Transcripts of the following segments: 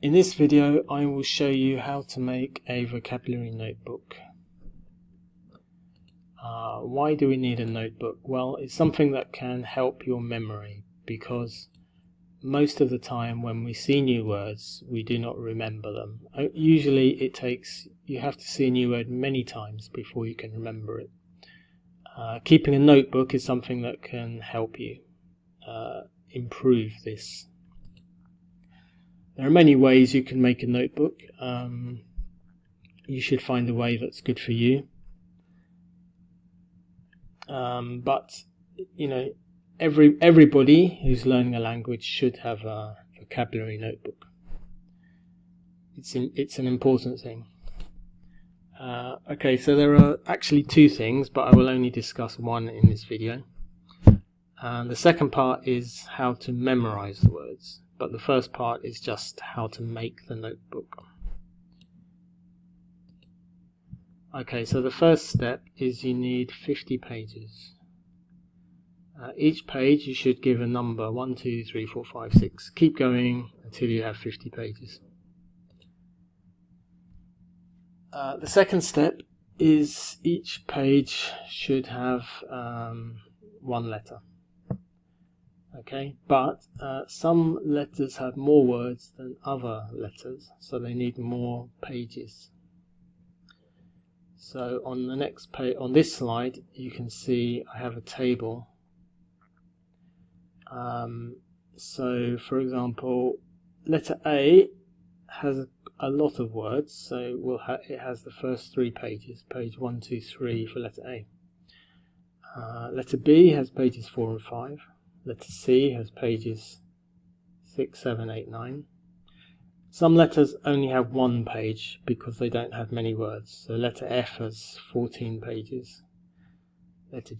In this video I will show you how to make a vocabulary notebook. Why do we need a notebook? Well, it's something that can help your memory, because most of the time when we see new words we do not remember them. Usually you have to see a new word many times before you can remember it. Keeping a notebook is something that can help you improve this. There are many ways you can make a notebook. You should find a way that's good for you. But you know, everybody who's learning a language should have a vocabulary notebook. It's an important thing. Okay, so there are actually two things, but I will only discuss one in this video. The second part is how to memorize the words, but the first part is just how to make the notebook. Okay, so the first step is you need 50 pages. Each page you should give a number, 1, 2, 3, 4, 5, 6. Keep going until you have 50 pages. The second step is each page should have one letter. Okay, but some letters have more words than other letters, so they need more pages. So on the next page, on this slide, you can see I have a table. So for example, letter A has a lot of words, so it has the first 3 pages, page 1, 2, 3 for letter A. Letter B has pages 4 and 5. Letter C has pages 6, 7, 8, 9. Some letters only have 1 page because they don't have many words. So letter F has 14 pages. Letter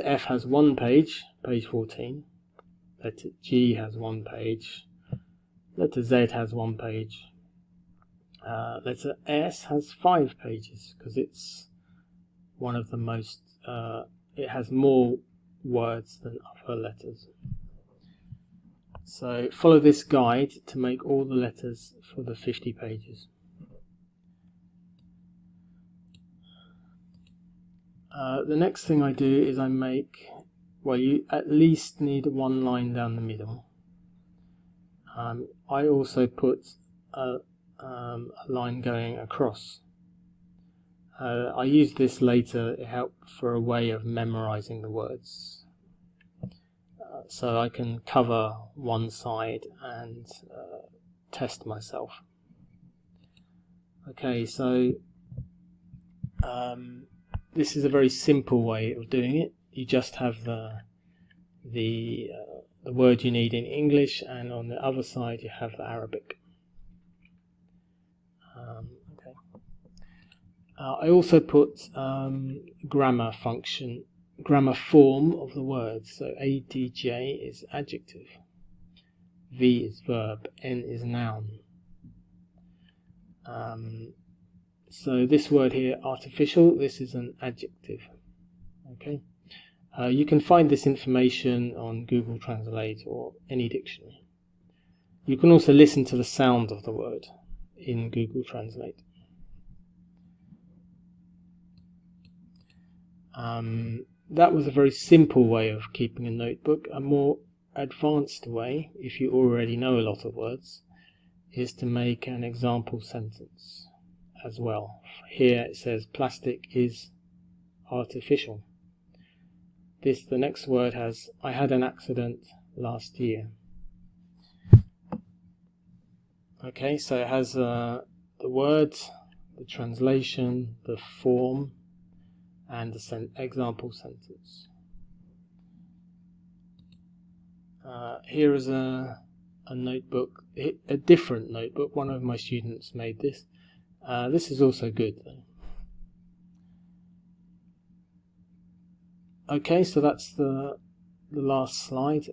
F has 1 page, page 14. Letter G has 1 page. Letter Z has 1 page. Letter S has 5 pages because it's one of the most. It has more words than other letters. So follow this guide to make all the letters for the 50 pages. The next thing I do is I make, well, you at least need 1 line down the middle. I also put a line going across. I use this later to help for a way of memorizing the words. So I can cover one side and test myself. Okay, so this is a very simple way of doing it. You just have the word you need in English, and on the other side you have the Arabic. Okay. I also put grammar form of the words. So ADJ is adjective, V is verb, N is noun. So this word here, artificial, this is an adjective. Okay. You can find this information on Google Translate or any dictionary. You can also listen to the sound of the word in Google Translate. That was a very simple way of keeping a notebook. A more advanced way, if you already know a lot of words, is to make an example sentence as well. Here it says plastic is artificial. The next word has, I had an accident last year. Okay, so it has the word, the translation, the form, and the example sentence. Here is a notebook, a different notebook. One of my students made this. This is also good though. Okay, so that's the last slide.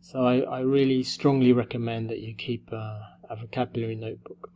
So I really strongly recommend that you keep a vocabulary notebook.